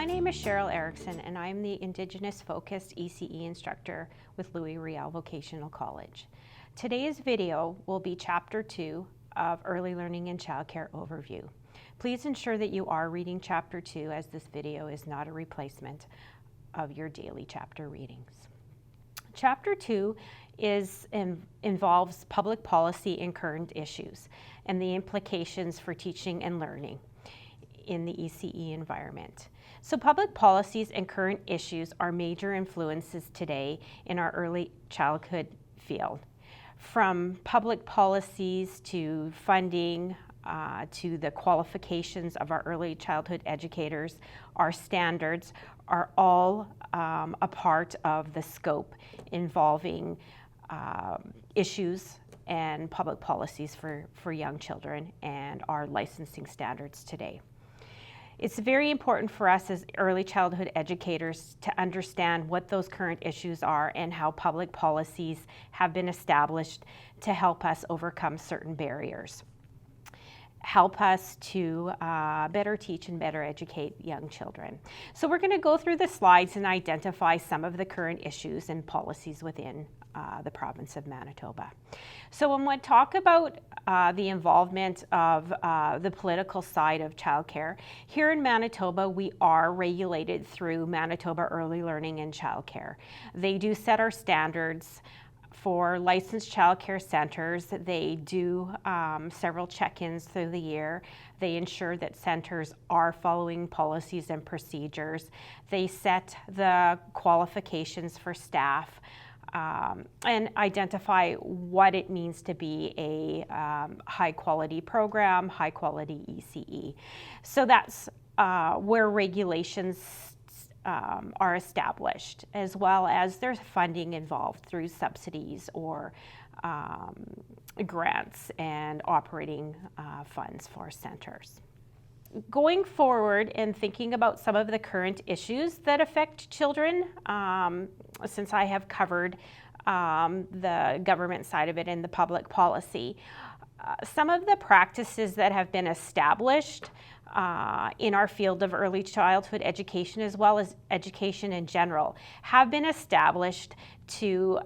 My name is Cheryl Erickson, and I'm the Indigenous focused ECE instructor with Louis Riel Vocational College. Today's video will be Chapter 2 of Early Learning and Childcare Overview. Please ensure that you are reading Chapter 2, as this video is not a replacement of your daily chapter readings. Chapter 2 involves public policy and current issues and the implications for teaching and learning in the ECE environment. So public policies and current issues are major influences today in our early childhood field. From public policies to funding, to the qualifications of our early childhood educators, our standards are all a part of the scope involving issues and public policies for young children and our licensing standards today. It's very important for us as early childhood educators to understand what those current issues are and how public policies have been established to help us overcome certain barriers. Help us to better teach and better educate young children. So we're going to go through the slides and identify some of the current issues and policies within the province of Manitoba. So when we talk about the involvement of the political side of childcare, here in Manitoba we are regulated through Manitoba Early Learning and Childcare. They do set our standards for licensed childcare centers. They do several check-ins through the year. They ensure that centers are following policies and procedures. They set the qualifications for staff and identify what it means to be a high-quality program, high-quality ECE. So that's where regulations are established, as well as there's funding involved through subsidies or grants and operating funds for centers. Going forward and thinking about some of the current issues that affect children, since I have covered the government side of it and the public policy, some of the practices that have been established in our field of early childhood education, as well as education in general, have been established to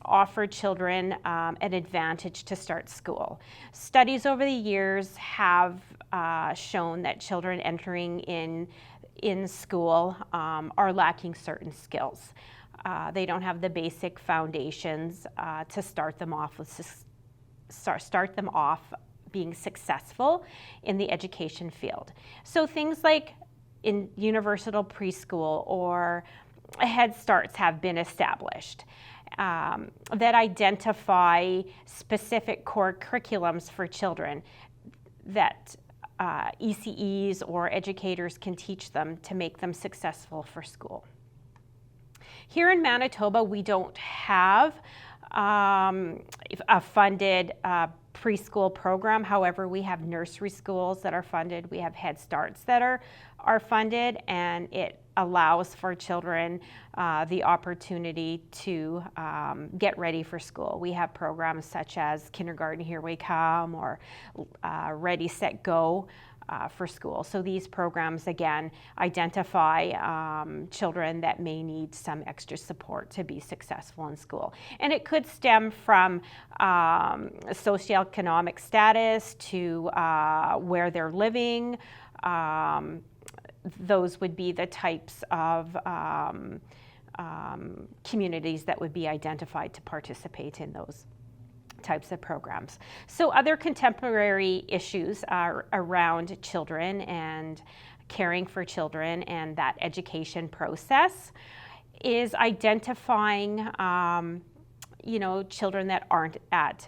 offer children an advantage to start school. Studies over the years have shown that children entering in school are lacking certain skills. They don't have the basic foundations to start them off being successful in the education field. So things like in universal preschool or Head Starts have been established that identify specific core curriculums for children that ECEs or educators can teach them to make them successful for school. Here in Manitoba, we don't have a funded preschool program. However, we have nursery schools that are funded. We have Head Starts that are funded, and it allows for children the opportunity to get ready for school. We have programs such as Kindergarten Here We Come or Ready, Set, Go for school. So these programs, again, identify children that may need some extra support to be successful in school. And it could stem from socioeconomic status to where they're living. Those would be the types of communities that would be identified to participate in those types of programs. So other contemporary issues are around children and caring for children and that education process is identifying children that aren't at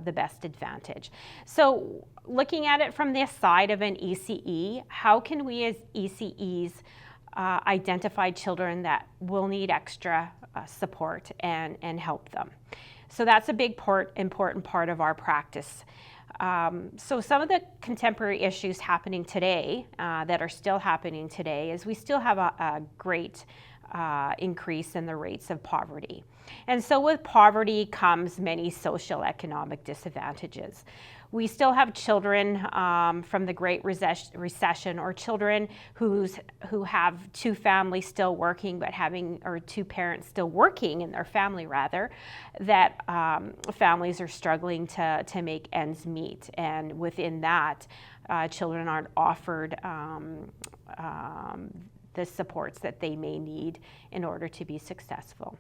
the best advantage. So looking at it from this side of an ECE, how can we as ECEs identify children that will need extra support and help them? So that's a big important part of our practice. So some of the contemporary issues happening today that are still happening today is we still have a great increase in the rates of poverty. And so with poverty comes many social economic disadvantages. We still have children from the Great Recession, or children who have two families still working, but or two parents still working in their family rather, that families are struggling to make ends meet. And within that, children aren't offered the supports that they may need in order to be successful.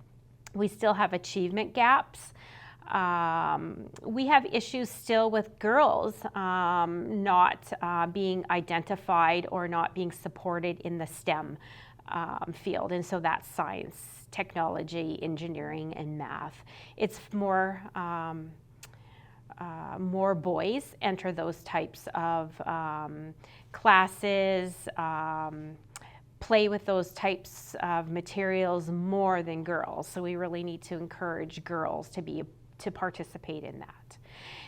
We still have achievement gaps. We have issues still with girls not being identified or not being supported in the STEM field. And so that's science, technology, engineering, and math. It's more boys enter those types of classes, play with those types of materials more than girls. So we really need to encourage girls to participate in that.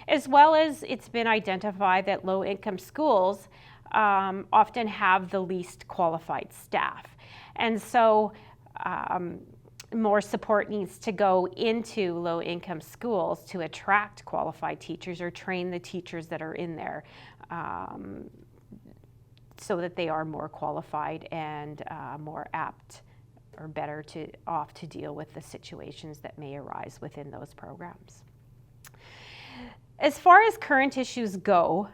As well as it's been identified that low-income schools often have the least qualified staff. And so more support needs to go into low-income schools to attract qualified teachers or train the teachers that are in there so that they are more qualified and more apt or better off to deal with the situations that may arise within those programs. As far as current issues go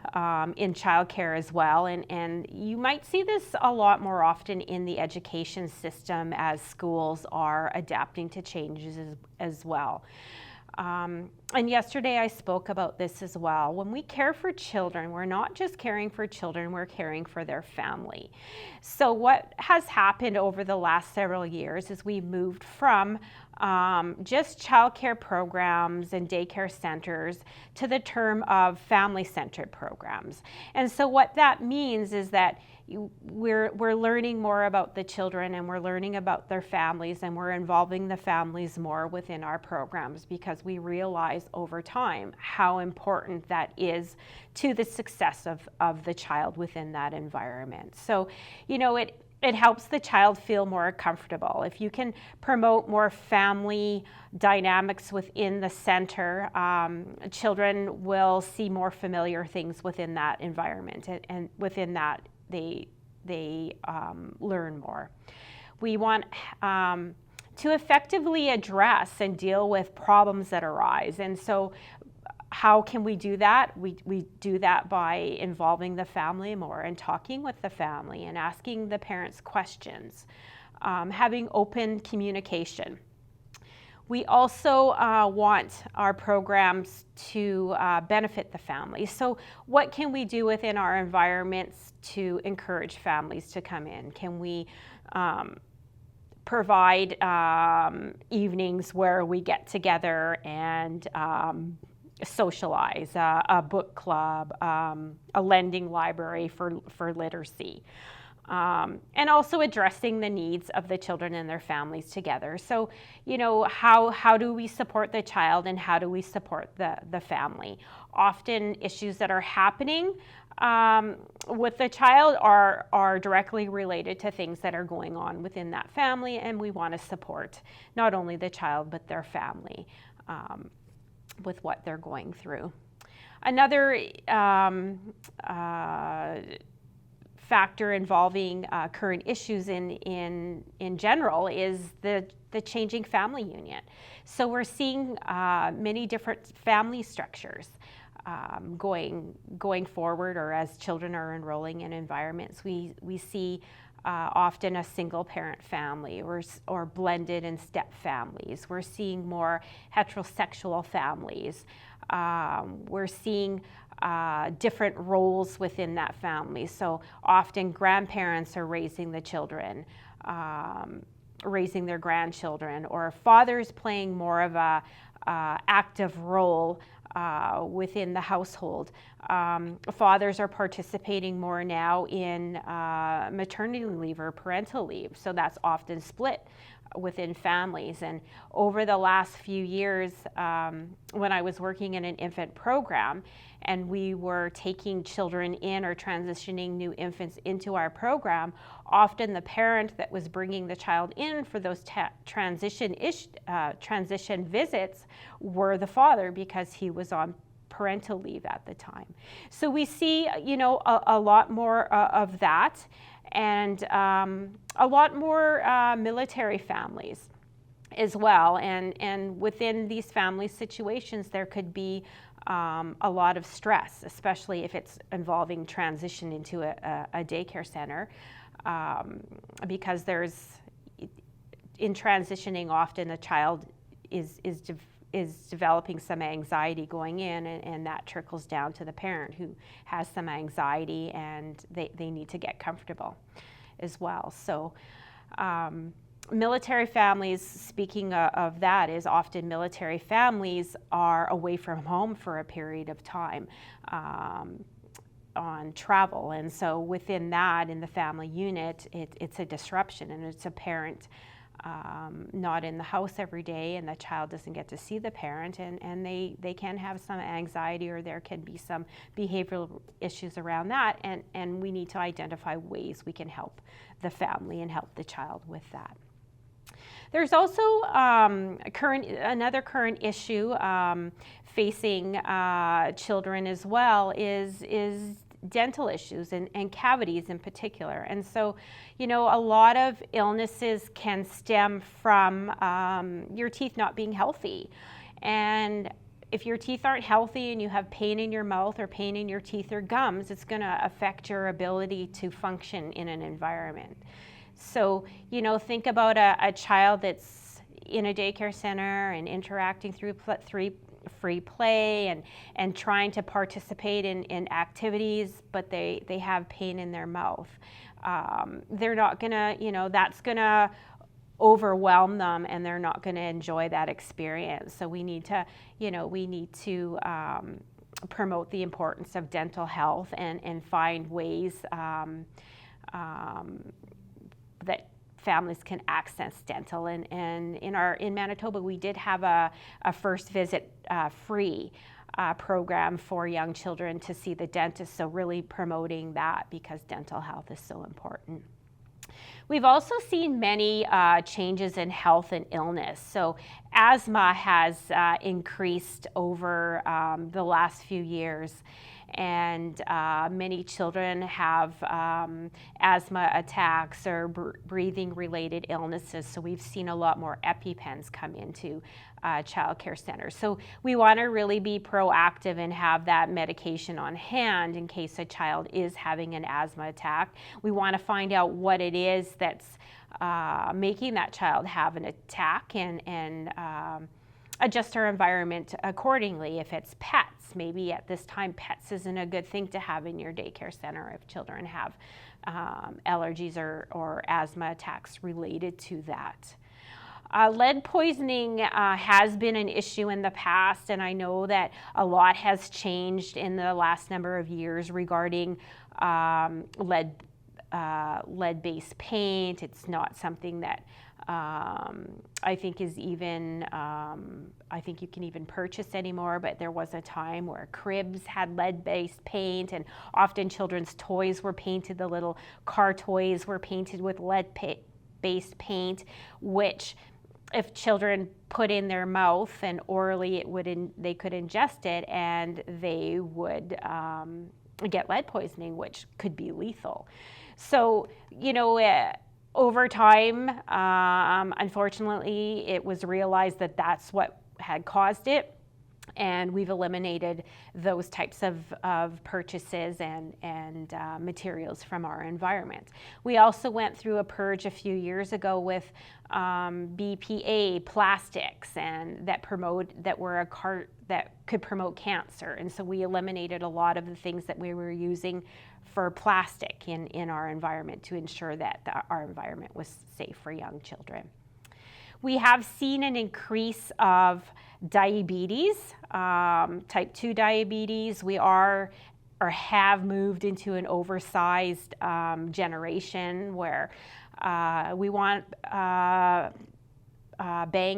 in childcare as well, and you might see this a lot more often in the education system as schools are adapting to changes as well. And yesterday I spoke about this as well. When we care for children, we're not just caring for children, we're caring for their family. So what has happened over the last several years is we've moved from just childcare programs and daycare centers to the term of family-centered programs. And so what that means is that we're learning more about the children, and we're learning about their families, and we're involving the families more within our programs, because we realize over time how important that is to the success of the child within that environment. So, it helps the child feel more comfortable. If you can promote more family dynamics within the center, children will see more familiar things within that environment, and within that they learn more. We want to effectively address and deal with problems that arise. And so how can we do that? We do that by involving the family more and talking with the family and asking the parents questions, having open communication. We also want our programs to benefit the family. So what can we do within our environments to encourage families to come in? Can we provide evenings where we get together and socialize, a book club, a lending library for literacy, and also addressing the needs of the children and their families together. So, how do we support the child, and how do we support the family? Often issues that are happening with the child are directly related to things that are going on within that family, and we want to support not only the child but their family with what they're going through. Another factor involving current issues in general is the changing family unit. So we're seeing many different family structures going forward, or as children are enrolling in environments. We see often a single parent family or blended and step families. We're seeing more heterosexual families. We're seeing different roles within that family. So often grandparents are raising the children, raising their grandchildren, or fathers playing more of a active role within the household. Fathers are participating more now in maternity leave or parental leave, so that's often split within families. And over the last few years, when I was working in an infant program, and we were taking children in or transitioning new infants into our program, often the parent that was bringing the child in for those transition visits were the father, because he was on parental leave at the time. So we see, a lot more of that, and a lot more military families as well. And within these family situations, there could be a lot of stress, especially if it's involving transition into a daycare center, because in transitioning, often a child is developing some anxiety going in, and that trickles down to the parent who has some anxiety, and they need to get comfortable as well. So military families, speaking of that, is often military families are away from home for a period of time on travel, and so within that, in the family unit, it's a disruption, and it's a parent not in the house every day, and the child doesn't get to see the parent, and they can have some anxiety, or there can be some behavioral issues around that, and we need to identify ways we can help the family and help the child with that. There's also another current issue facing children as well is dental issues and cavities in particular. And so, a lot of illnesses can stem from your teeth not being healthy. And if your teeth aren't healthy and you have pain in your mouth or pain in your teeth or gums, it's going to affect your ability to function in an environment. So, think about a child that's in a daycare center and interacting through free play and trying to participate in activities, but they have pain in their mouth. They're not gonna, that's gonna overwhelm them, and they're not gonna enjoy that experience. So we need to, promote the importance of dental health and find ways that families can access dental. And in Manitoba, we did have a first visit free program for young children to see the dentist, so really promoting that, because dental health is so important. We've also seen many changes in health and illness. So asthma has increased over the last few years, and many children have asthma attacks or breathing related illnesses. So we've seen a lot more EpiPens come into childcare centers. So we want to really be proactive and have that medication on hand in case a child is having an asthma attack. We want to find out what it is that's making that child have an attack, and adjust our environment accordingly. If it's pets, maybe at this time pets isn't a good thing to have in your daycare center if children have allergies or asthma attacks related to that. Lead poisoning has been an issue in the past, and I know that a lot has changed in the last number of years regarding lead-based paint. It's not something that I think is even, I think you can even purchase anymore, but there was a time where cribs had lead-based paint, and often children's toys were painted. The little car toys were painted with lead-based paint, which if children put in their mouth and orally, they could ingest it, and they would get lead poisoning, which could be lethal. So, over time, unfortunately, it was realized that that's what had caused it, and we've eliminated those types of purchases and materials from our environment. We also went through a purge a few years ago with BPA plastics, and that could promote cancer, and so we eliminated a lot of the things that we were using for plastic in our environment to ensure that our environment was safe for young children. We have seen an increase of diabetes, type 2 diabetes. We are or have moved into an oversized generation where we want bang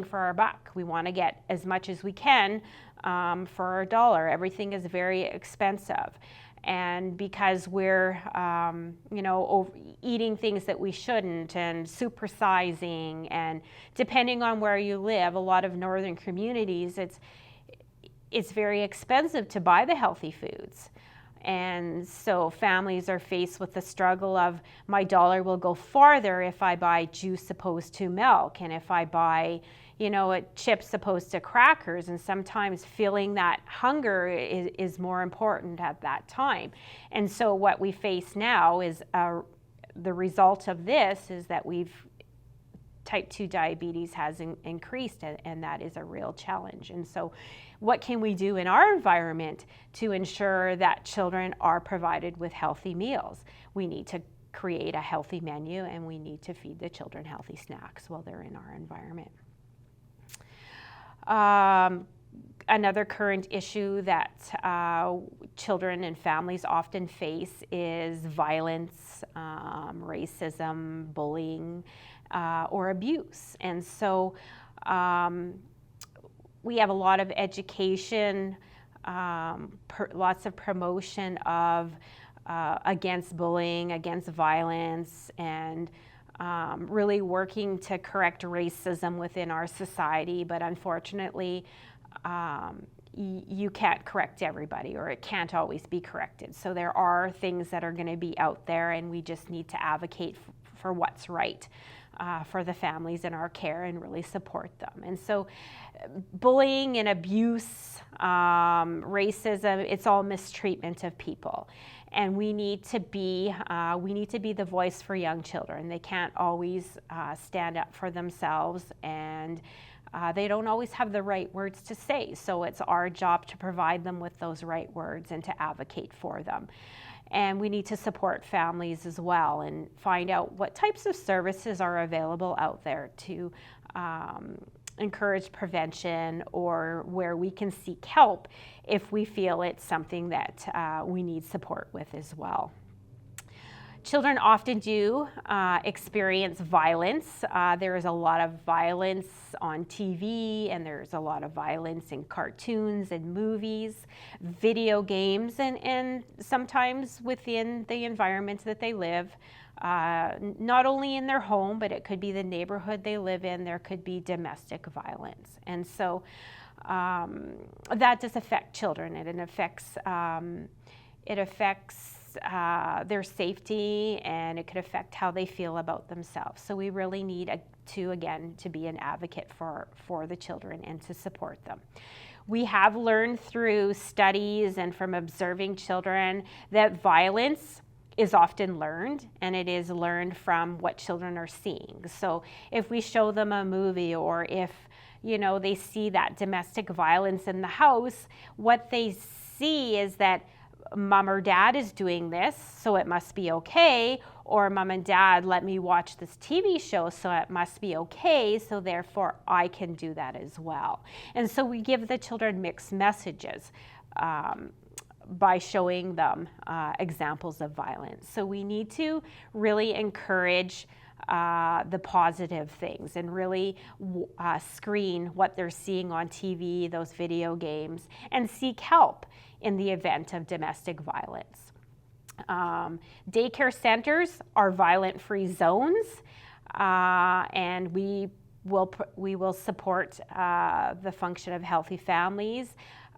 for our buck. We want to get as much as we can for a dollar. Everything is very expensive. And because we're, eating things that we shouldn't and supersizing, and depending on where you live, a lot of northern communities, it's very expensive to buy the healthy foods. And so families are faced with the struggle of, my dollar will go farther if I buy juice opposed to milk, and if I buy, chips opposed to crackers, and sometimes feeling that hunger is more important at that time. And so what we face now is the result of this is that type 2 diabetes has increased, and that is a real challenge. And so what can we do in our environment to ensure that children are provided with healthy meals? We need to create a healthy menu, and we need to feed the children healthy snacks while they're in our environment. Another current issue that children and families often face is violence, racism, bullying, or abuse. And so we have a lot of education, lots of promotion of against bullying, against violence, and really working to correct racism within our society. But unfortunately, you can't correct everybody, or it can't always be corrected. So there are things that are going to be out there, and we just need to advocate for what's right for the families in our care and really support them. And so bullying and abuse, racism, it's all mistreatment of people. And we need to be the voice for young children. They can't always stand up for themselves, and they don't always have the right words to say. So it's our job to provide them with those right words and to advocate for them. And we need to support families as well and find out what types of services are available out there to encourage prevention, or where we can seek help if we feel it's something that we need support with as well. Children often do experience violence. There is a lot of violence on TV, and there's a lot of violence in cartoons and movies, video games, and sometimes within the environment that they live. Not only in their home, but it could be the neighborhood they live in. There could be domestic violence. And so that does affect children, and it affects their safety, and it could affect how they feel about themselves. So we really need to be an advocate for the children and to support them. We have learned through studies and from observing children that violence is often learned, and it is learned from what children are seeing. So if we show them a movie, or if they see that domestic violence in the house, what they see is that mom or dad is doing this, so it must be okay, or mom and dad let me watch this TV show, so it must be okay, so therefore I can do that as well. And so we give the children mixed messages by showing them examples of violence. So we need to really encourage the positive things, and really screen what they're seeing on TV, those video games, and seek help in the event of domestic violence. Daycare centers are violent-free zones, and we will support the function of healthy families.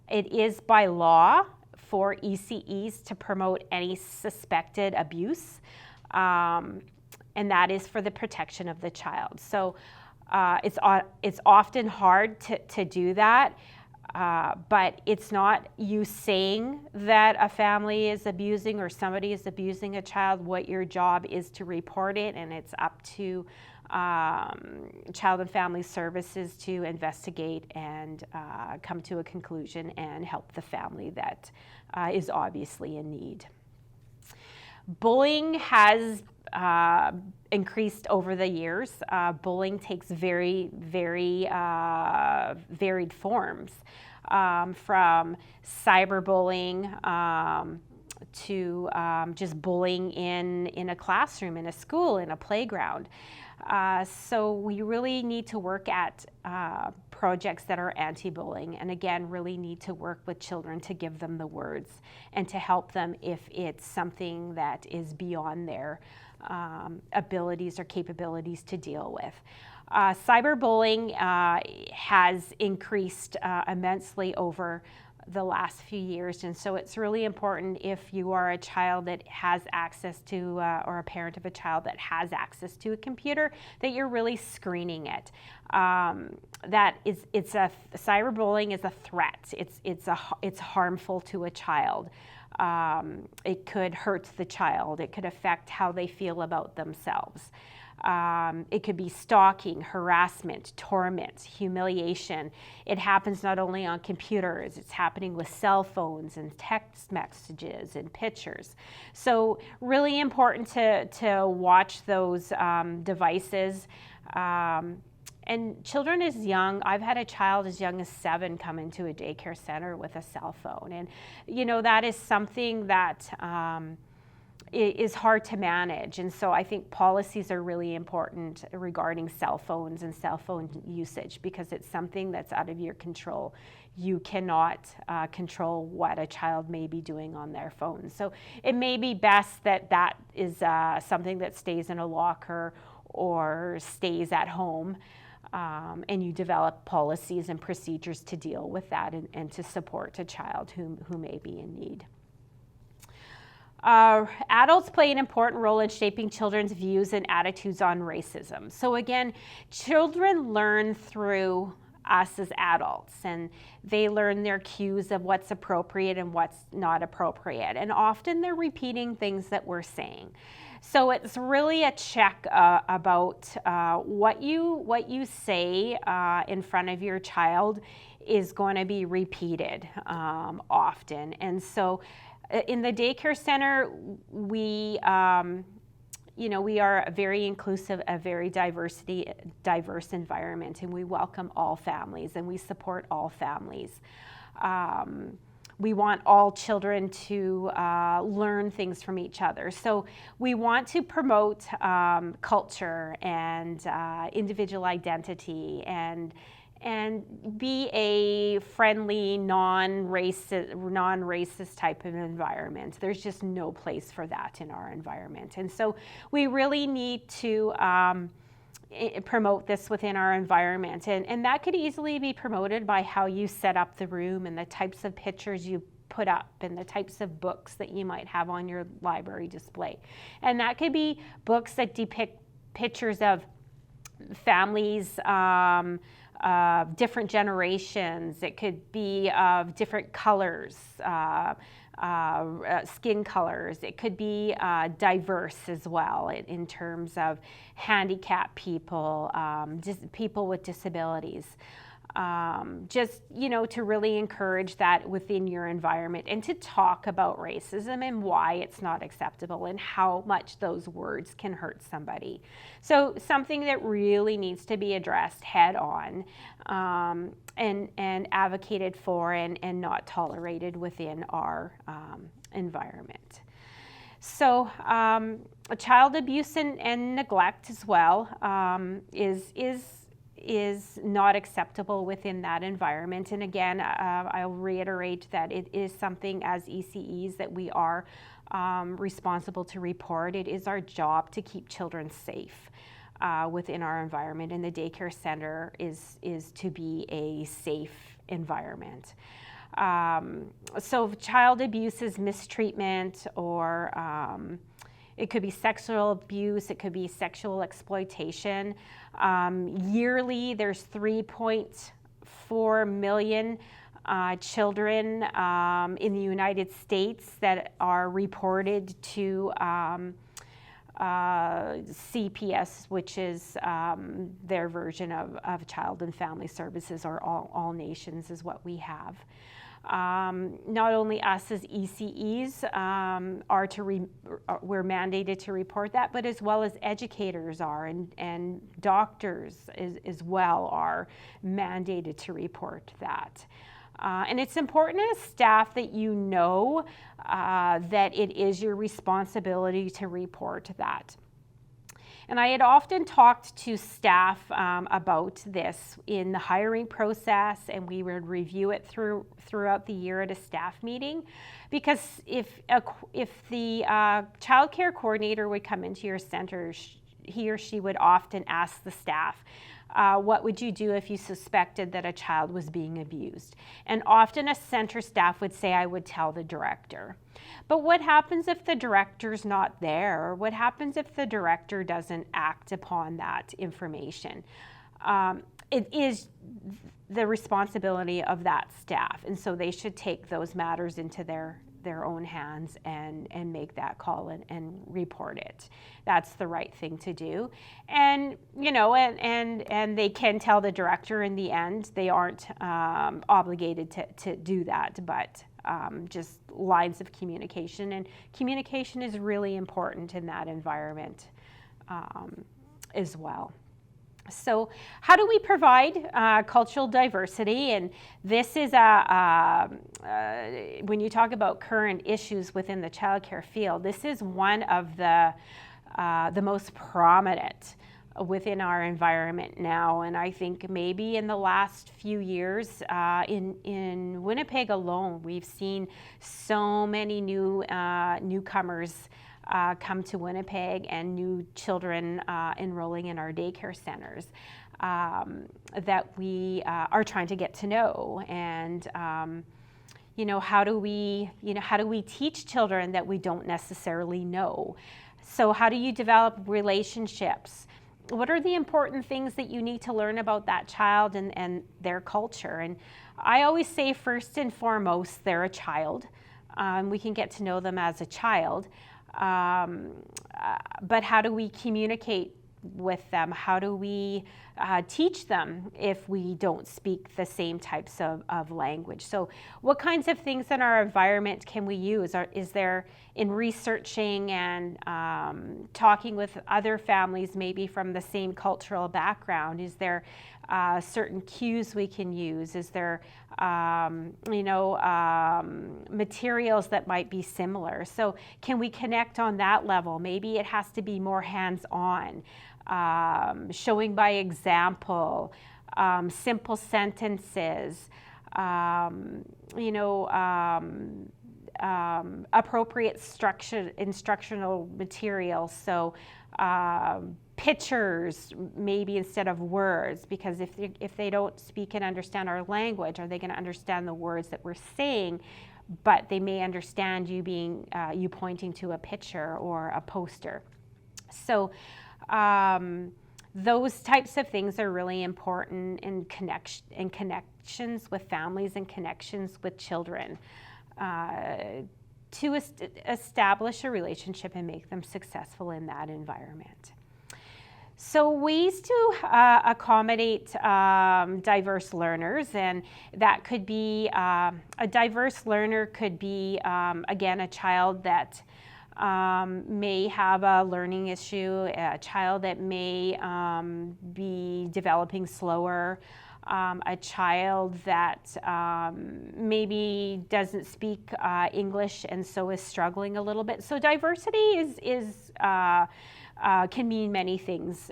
It is by law for ECEs to promote any suspected abuse, and that is for the protection of the child. So it's often hard to do that. But it's not you saying that a family is abusing or somebody is abusing a child. What your job is to report it, and it's up to Child and Family Services to investigate and come to a conclusion and help the family that is obviously in need. Bullying has increased over the years. Bullying takes very, very varied forms, from cyberbullying to just bullying in a classroom, in a school, in a playground. So we really need to work at projects that are anti-bullying, and again, really need to work with children to give them the words and to help them if it's something that is beyond their abilities or capabilities to deal with. Cyberbullying has increased immensely over the last few years, and so it's really important if you are a child that has access to or a parent of a child that has access to a computer, that you're really screening it. Cyberbullying is a threat. It's harmful to a child. It could hurt the child. It could affect how they feel about themselves. It could be stalking, harassment, torment, humiliation. It happens not only on computers, it's happening with cell phones and text messages and pictures. So really important to watch those devices. And children as young, I've had a child as young as 7 come into a daycare center with a cell phone. And, you know, that is something that is hard to manage. And so I think policies are really important regarding cell phones and cell phone usage, because it's something that's out of your control. You cannot control what a child may be doing on their phone. So it may be best that that is something that stays in a locker or stays at home. And you develop policies and procedures to deal with that and to support a child who may be in need. Adults play an important role in shaping children's views and attitudes on racism. So again, children learn through us as adults, and they learn their cues of what's appropriate and what's not appropriate. And often they're repeating things that we're saying. So it's really a check about what you say in front of your child is going to be repeated often. And so in the daycare center, we are a very inclusive, a very diverse environment, and we welcome all families and we support all families. We want all children to learn things from each other. So we want to promote culture and individual identity and be a friendly, non-racist type of environment. There's just no place for that in our environment. And so we really need to promote this within our environment. And that could easily be promoted by how you set up the room and the types of pictures you put up and the types of books that you might have on your library display. And that could be books that depict pictures of families, different generations. It could be of different colors, skin colors. It could be diverse as well in terms of handicapped people, people with disabilities. To really encourage that within your environment and to talk about racism and why it's not acceptable and how much those words can hurt somebody. So something that really needs to be addressed head on and advocated for and not tolerated within our environment. So child abuse and neglect as well is not acceptable within that environment. And again, I'll reiterate that it is something as ECEs that we are responsible to report. It is our job to keep children safe within our environment, and the daycare center is to be a safe environment. So if child abuse is mistreatment or it could be sexual abuse, it could be sexual exploitation. Yearly, there's 3.4 million children in the United States that are reported to CPS, which is their version of Child and Family Services, or All Nations is what we have. Not only us as ECEs we're mandated to report that, but as well as educators are and doctors as well are mandated to report that. And it's important as staff that you know that it is your responsibility to report that. And I had often talked to staff about this in the hiring process, and we would review it throughout the year at a staff meeting. Because if the childcare coordinator would come into your center, he or she would often ask the staff, what would you do if you suspected that a child was being abused? And often a center staff would say, I would tell the director. But what happens if the director's not there? Or what happens if the director doesn't act upon that information? It is the responsibility of that staff, and so they should take those matters into their own hands and make that call and report it. That's the right thing to do. And and they can tell the director in the end. They aren't obligated to do that, but just lines of communication, and communication is really important in that environment as well. So how do we provide cultural diversity? And this is when you talk about current issues within the childcare field, this is one of the most prominent within our environment now. And I think maybe in the last few years in Winnipeg alone, we've seen so many newcomers come to Winnipeg, and new children enrolling in our daycare centers that we are trying to get to know. And how do we teach children that we don't necessarily know? So how do you develop relationships? What are the important things that you need to learn about that child and their culture? And I always say, first and foremost, they're a child. We can get to know them as a child. But how do we communicate with them? How do we teach them if we don't speak the same types of language? So what kinds of things in our environment can we use? Is there, in researching and talking with other families maybe from the same cultural background, is there certain cues we can use? Is there materials that might be similar? So can we connect on that level? Maybe it has to be more hands-on, showing by example, simple sentences, appropriate instructional materials. So pictures maybe instead of words, because if they don't speak and understand our language, are they going to understand the words that we're saying? But they may understand you pointing to a picture or a poster. So those types of things are really important in connections with families and connections with children to establish a relationship and make them successful in that environment. So ways to accommodate diverse learners, and that could be a diverse learner could be, again, a child that may have a learning issue, a child that may be developing slower, a child that maybe doesn't speak English and so is struggling a little bit. So diversity can mean many things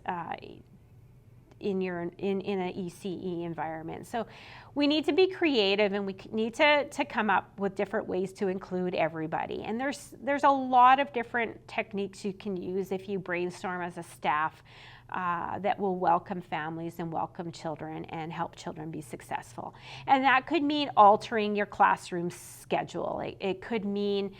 in an ECE environment. So we need to be creative, and we need to come up with different ways to include everybody. And there's a lot of different techniques you can use if you brainstorm as a staff that will welcome families and welcome children and help children be successful. And that could mean altering your classroom schedule. It could mean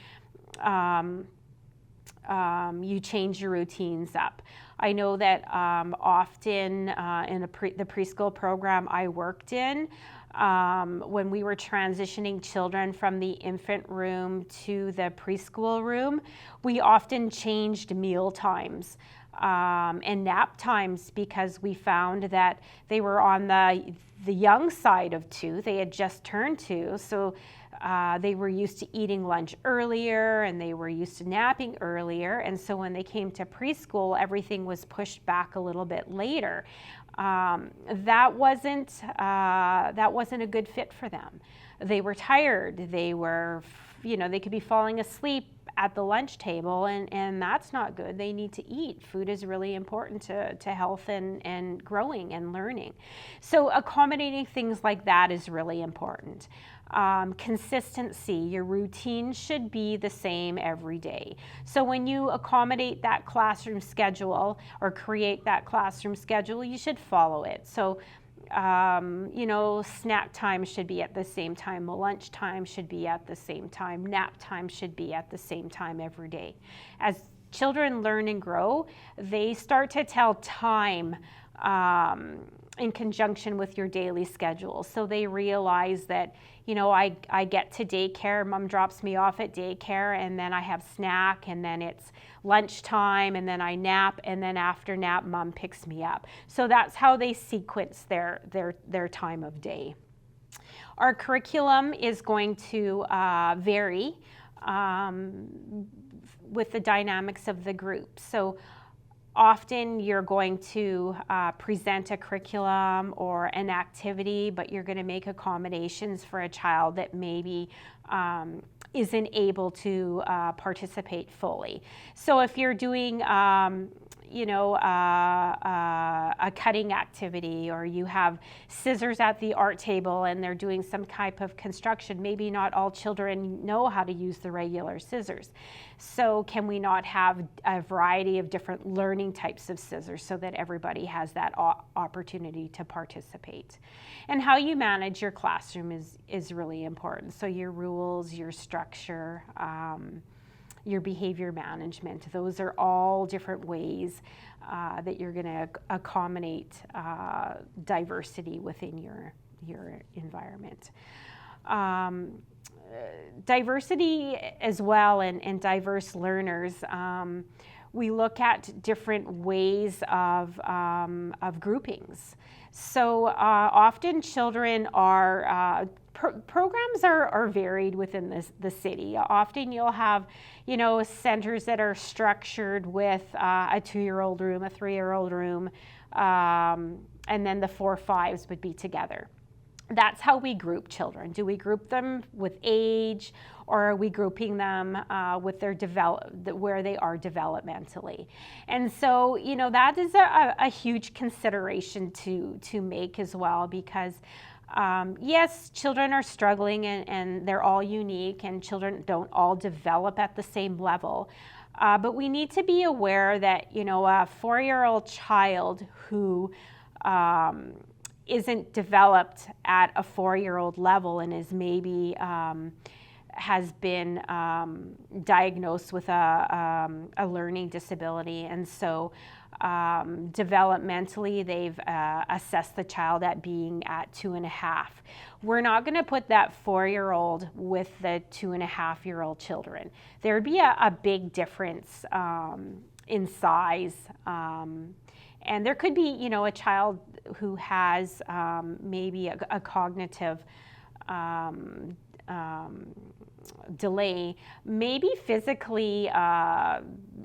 you change your routines up. I know that often in the preschool program I worked in, when we were transitioning children from the infant room to the preschool room, we often changed meal times and nap times, because we found that they were on the young side of 2. They had just turned 2, so they were used to eating lunch earlier, and they were used to napping earlier. And so when they came to preschool, everything was pushed back a little bit later. That wasn't a good fit for them. They were tired. They were they could be falling asleep at the lunch table, and that's not good. They need to eat. Food is really important to health and growing and learning. So accommodating things like that is really important. Consistency, your routine should be the same every day. So when you accommodate that classroom schedule or create that classroom schedule, you should follow it. So snack time should be at the same time, lunch time should be at the same time, nap time should be at the same time every day. As children learn and grow, they start to tell time in conjunction with your daily schedule. So they realize that, I get to daycare, mom drops me off at daycare, and then I have snack, and then it's lunchtime, and then I nap, and then after nap, mom picks me up. So that's how they sequence their time of day. Our curriculum is going to vary with the dynamics of the group. So often you're going to present a curriculum or an activity, but you're going to make accommodations for a child that maybe isn't able to participate fully. So if you're doing a cutting activity, or you have scissors at the art table and they're doing some type of construction, maybe not all children know how to use the regular scissors. So can we not have a variety of different learning types of scissors so that everybody has that opportunity to participate? And how you manage your classroom is really important. So your rules, your structure, your behavior management, those are all different ways that you're going to accommodate diversity within your environment. Diversity as well, and diverse learners, we look at different ways of groupings. So often children are, programs are varied within the city. Often you'll have, centers that are structured with a 2-year-old room, a 3-year-old room, and then the 4-5s would be together. That's how we group children. Do we group them with age, or are we grouping them with their where they are developmentally? And so, that is a huge consideration to make as well, because yes, children are struggling and they're all unique, and children don't all develop at the same level. But we need to be aware that, a 4-year-old child who isn't developed at a 4-year-old level and is maybe has been diagnosed with a learning disability, and so developmentally they've assessed the child at being at 2.5. We're not going to put that 4-year-old with the 2.5-year-old children. There would be a big difference in size. And there could be, a child who has maybe a cognitive delay, maybe physically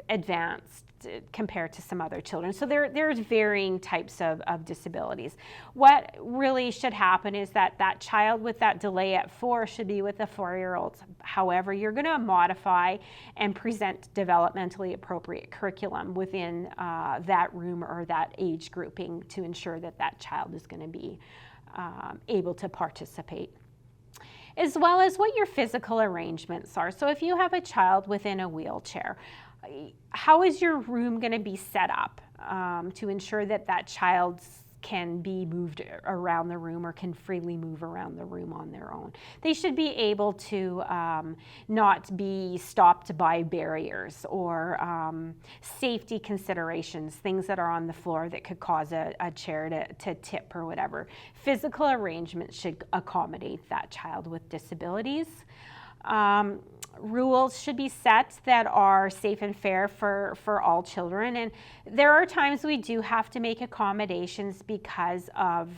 advanced compared to some other children. So there's varying types of disabilities. What really should happen is that child with that delay at 4 should be with the 4-year-olds. However, you're going to modify and present developmentally appropriate curriculum within that room or that age grouping to ensure that child is going to be able to participate, as well as what your physical arrangements are. So if you have a child within a wheelchair, how is your room going to be set up to ensure that child can be moved around the room or can freely move around the room on their own? They should be able to not be stopped by barriers or safety considerations, things that are on the floor that could cause a chair to tip or whatever. Physical arrangements should accommodate that child with disabilities. Rules should be set that are safe and fair for all children, and there are times we do have to make accommodations because of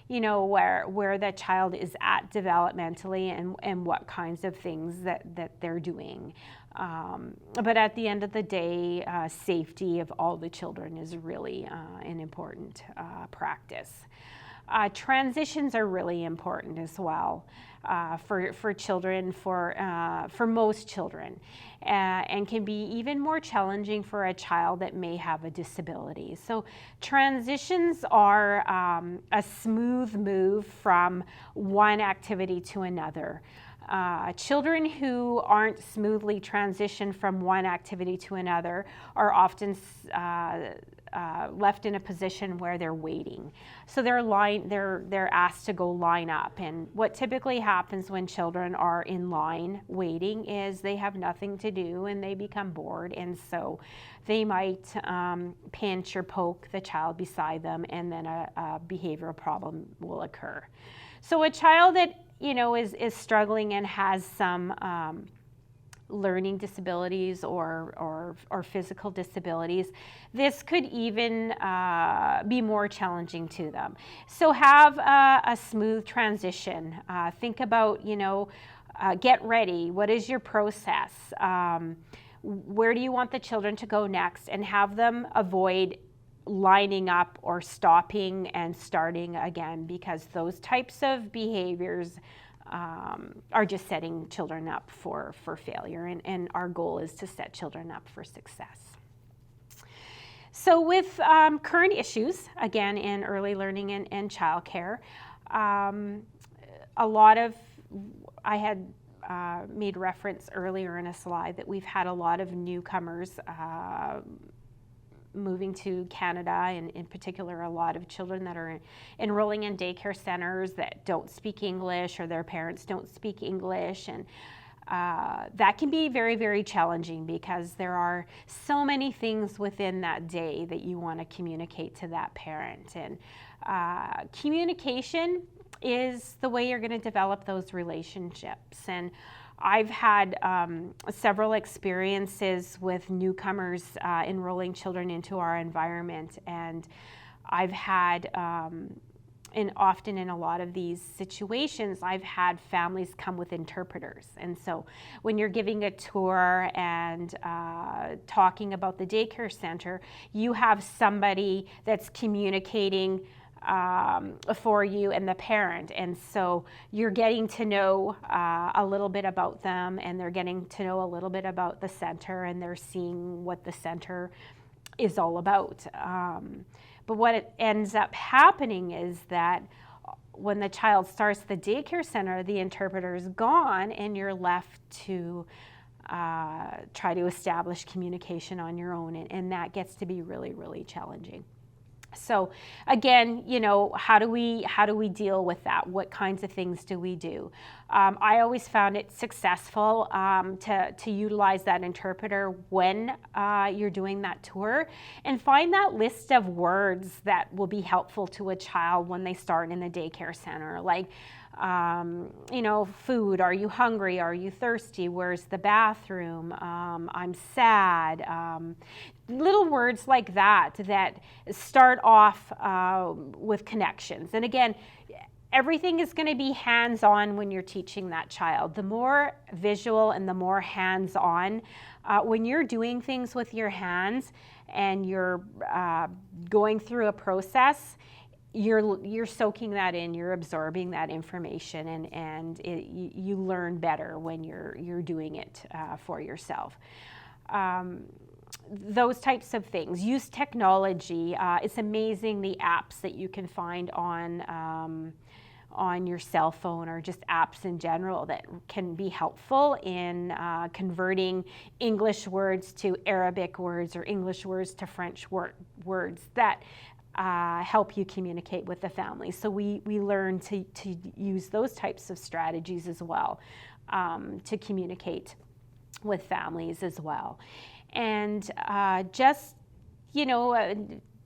where the child is at developmentally and what kinds of things that they're doing. But at the end of the day, safety of all the children is really an important practice. Transitions are really important as well for children, for most children, and can be even more challenging for a child that may have a disability. So transitions are a smooth move from one activity to another. Children who aren't smoothly transitioned from one activity to another are often left in a position where they're waiting. So they're asked to go line up. And what typically happens when children are in line waiting is they have nothing to do and they become bored. And so they might pinch or poke the child beside them, and then a behavioral problem will occur. So a child that is struggling and has some learning disabilities or physical disabilities, this could even be more challenging to them. So have a smooth transition. Think about, get ready. What is your process? Where do you want the children to go next? And have them avoid lining up or stopping and starting again, because those types of behaviors are just setting children up for failure, and our goal is to set children up for success. So with current issues, again, in early learning and childcare, I had made reference earlier in a slide that we've had a lot of newcomers moving to Canada, and in particular a lot of children that are enrolling in daycare centers that don't speak English, or their parents don't speak English, and that can be very, very challenging because there are so many things within that day that you want to communicate to that parent. And communication is the way you're going to develop those relationships. And I've had several experiences with newcomers enrolling children into our environment, and I've had, and often in a lot of these situations, I've had families come with interpreters. And so when you're giving a tour and talking about the daycare center, you have somebody that's communicating for you and the parent, and so you're getting to know a little bit about them, and they're getting to know a little bit about the center, and they're seeing what the center is all about. But what it ends up happening is that when the child starts the daycare center, the interpreter is gone, and you're left to try to establish communication on your own, and that gets to be really, really challenging. So again, how do we deal with that? What kinds of things do we do? I always found it successful to utilize that interpreter when you're doing that tour, and find that list of words that will be helpful to a child when they start in the daycare center, like food, are you hungry, are you thirsty, where's the bathroom, I'm sad, little words like that start off with connections. And again, everything is going to be hands-on when you're teaching that child. The more visual and the more hands-on, when you're doing things with your hands and you're going through a process, you're soaking that in, you're absorbing that information, and you learn better when you're doing it for yourself. Those types of things. Use technology. It's amazing the apps that you can find on your cell phone, or just apps in general, that can be helpful in converting English words to Arabic words, or English words to French words that help you communicate with the family. So we learn to use those types of strategies as well, to communicate with families as well. And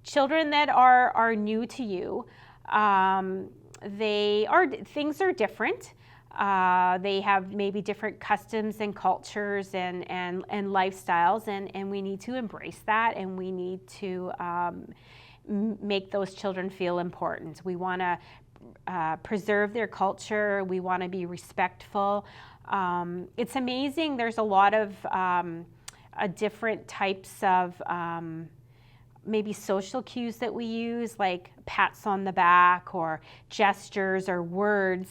children that are new to you, things are different. They have maybe different customs and cultures and lifestyles, and we need to embrace that, and we need to make those children feel important. We want to preserve their culture. We want to be respectful. It's amazing. There's a lot of different types of maybe social cues that we use, like pats on the back or gestures or words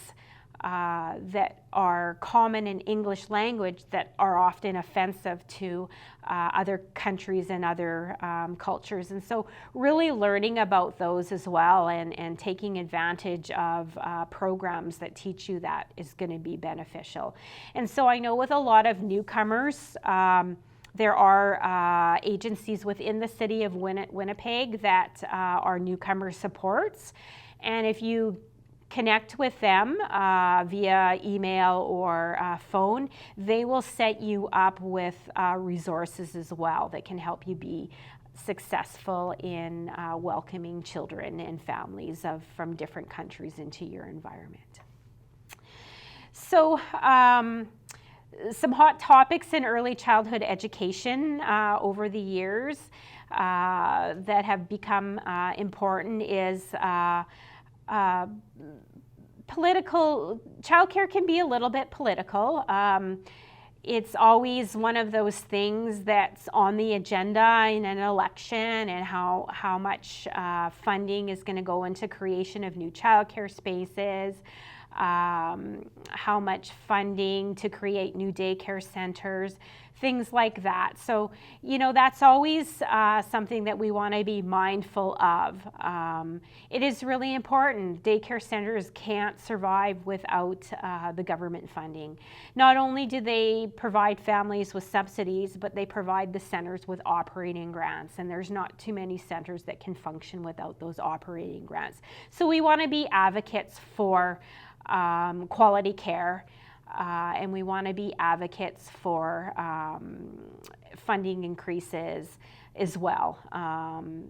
that are common in English language that are often offensive to other countries and other cultures. And so really learning about those as well, and taking advantage of programs that teach you that is going to be beneficial. And so I know with a lot of newcomers, there are agencies within the city of Winnipeg that are newcomer supports. And if you connect with them via email or phone, they will set you up with resources as well that can help you be successful in welcoming children and families from different countries into your environment. So some hot topics in early childhood education over the years that have become important is political. Childcare can be a little bit political. It's always one of those things that's on the agenda in an election, and how much funding is going to go into creation of new childcare spaces, how much funding to create new daycare centers, things like that. So, that's always something that we want to be mindful of. It is really important. Daycare centers can't survive without the government funding. Not only do they provide families with subsidies, but they provide the centers with operating grants, and there's not too many centers that can function without those operating grants. So we want to be advocates for quality care, and we want to be advocates for funding increases as well.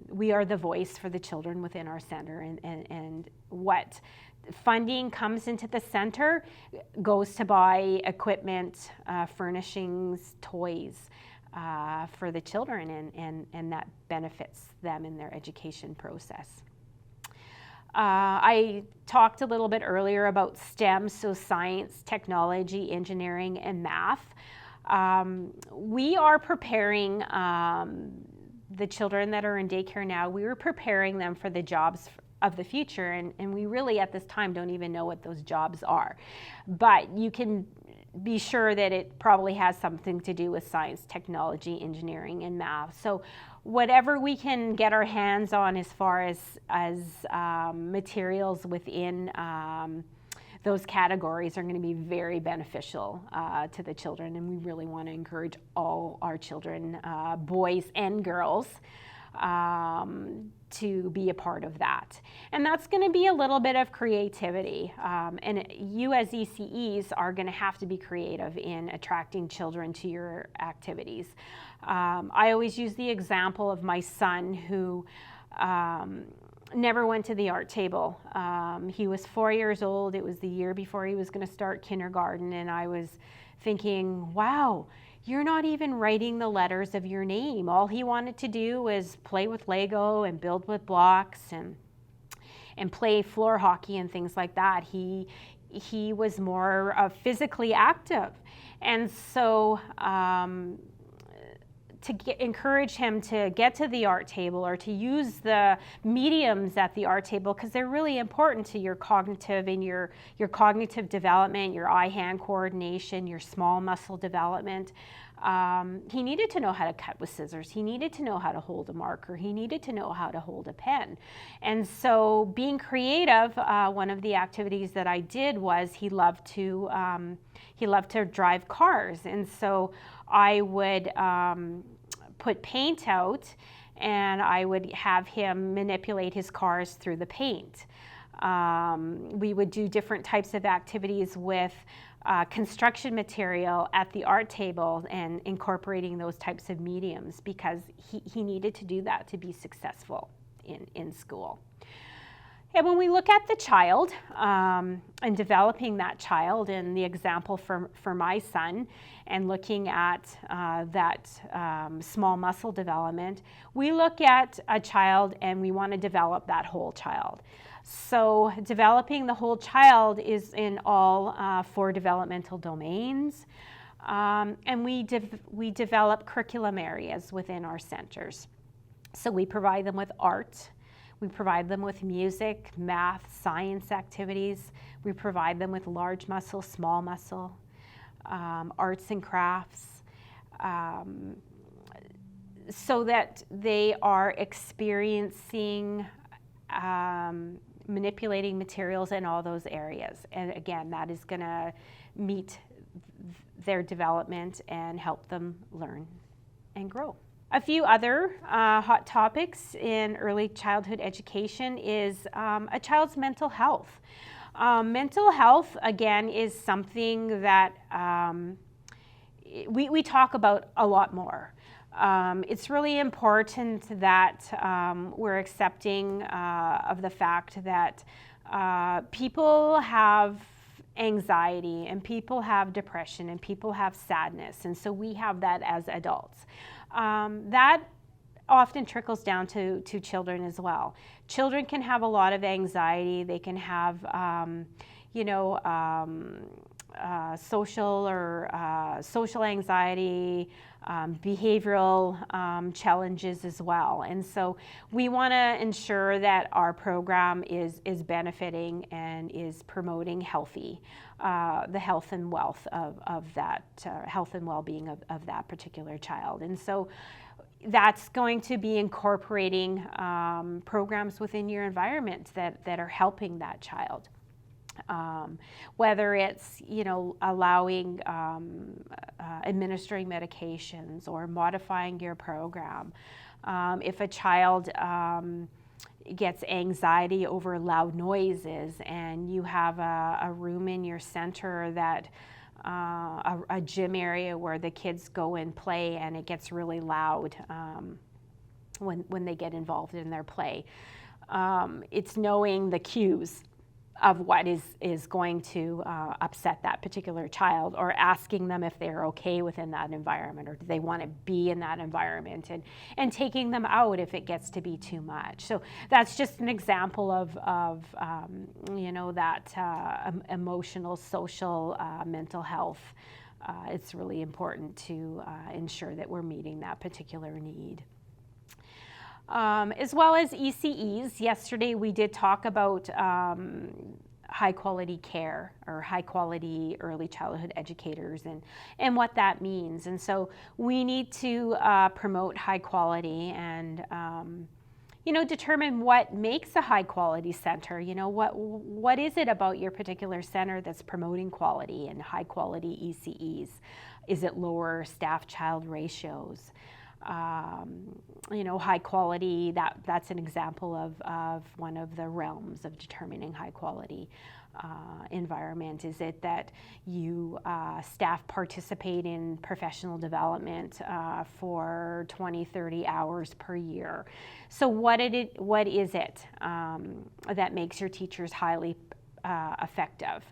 We are the voice for the children within our center, and what funding comes into the center goes to buy equipment, furnishings, toys for the children, and that benefits them in their education process. I talked a little bit earlier about STEM, so science, technology, engineering, and math. We are preparing the children that are in daycare now, we were preparing them for the jobs of the future, and we really at this time don't even know what those jobs are. But you can be sure that it probably has something to do with science, technology, engineering, and math. So whatever we can get our hands on as far as materials within those categories are going to be very beneficial to the children, and we really want to encourage all our children, boys and girls, to be a part of that. And that's going to be a little bit of creativity. And you as ECEs are going to have to be creative in attracting children to your activities. I always use the example of my son who never went to the art table. He was 4 years old. It was the year before he was going to start kindergarten, and I was thinking, wow, you're not even writing the letters of your name. All he wanted to do was play with Lego and build with blocks and play floor hockey and things like that. He was more physically active. And so to encourage him to get to the art table or to use the mediums at the art table, because they're really important to your cognitive and your cognitive development, your eye-hand coordination, your small muscle development. He needed to know how to cut with scissors. He needed to know how to hold a marker. He needed to know how to hold a pen. And so being creative, one of the activities that I did was he loved to drive cars. And so I would put paint out, and I would have him manipulate his cars through the paint. We would do different types of activities with construction material at the art table and incorporating those types of mediums, because he needed to do that to be successful in school. And when we look at the child and developing that child, and the example for my son, and looking at that small muscle development, we look at a child and we want to develop that whole child. So developing the whole child is in all 4 developmental domains, and we develop curriculum areas within our centers. So we provide them with art, we provide them with music, math, science activities, we provide them with large muscle, small muscle, arts and crafts, so that they are experiencing manipulating materials in all those areas. And again, that is going to meet their development and help them learn and grow. A few other hot topics in early childhood education is a child's mental health. Mental health, again, is something that we talk about a lot more. It's really important that we're accepting of the fact that people have anxiety and people have depression and people have sadness, and so we have that as adults. That often trickles down to children as well. Children can have a lot of anxiety. They can have, social anxiety, behavioral challenges as well. And so we want to ensure that our program is benefiting and is promoting the health and wealth of that, health and well-being of that particular child. And so that's going to be incorporating programs within your environment that are helping that child. Whether it's, allowing, administering medications or modifying your program. If a child gets anxiety over loud noises and you have a room in your center that a gym area where the kids go and play and it gets really loud when they get involved in their play. It's knowing the cues of what is going to upset that particular child, or asking them if they're okay within that environment, or do they want to be in that environment, and taking them out if it gets to be too much. So that's just an example of that emotional, social, mental health. It's really important to ensure that we're meeting that particular need. As well as ECEs. Yesterday we did talk about high quality care, or high quality early childhood educators, and what that means. And so we need to promote high quality and determine what makes a high quality center. What is it about your particular center that's promoting quality and high quality ECEs? Is it lower staff-child ratios? High quality, that's an example of one of the realms of determining high quality environment. Is it that you staff participate in professional development for 20, 30 hours per year? So what is it that makes your teachers highly effective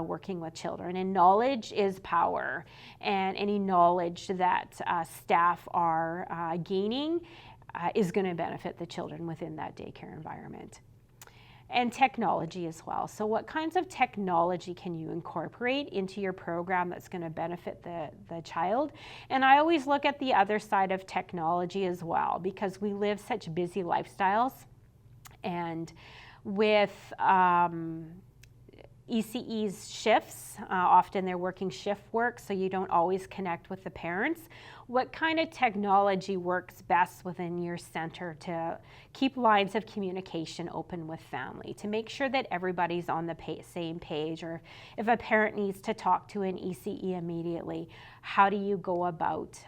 working with children? And knowledge is power, and any knowledge that staff are gaining is going to benefit the children within that daycare environment. And technology as well. So what kinds of technology can you incorporate into your program that's going to benefit the child? And I always look at the other side of technology as well, because we live such busy lifestyles, and with ECE's shifts, often they're working shift work, so you don't always connect with the parents. What kind of technology works best within your center to keep lines of communication open with family, to make sure that everybody's on the same page? Or if a parent needs to talk to an ECE immediately, how do you go about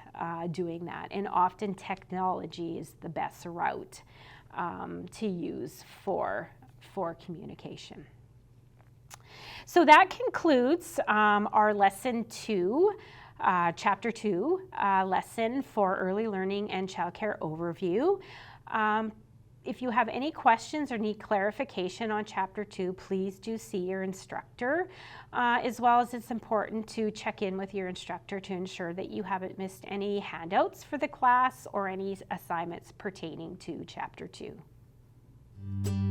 doing that? And often technology is the best route to use for communication. So that concludes our lesson 2, chapter 2 lesson for Early Learning and Childcare Overview. If you have any questions or need clarification on chapter 2, please do see your instructor, as well as it's important to check in with your instructor to ensure that you haven't missed any handouts for the class or any assignments pertaining to chapter 2.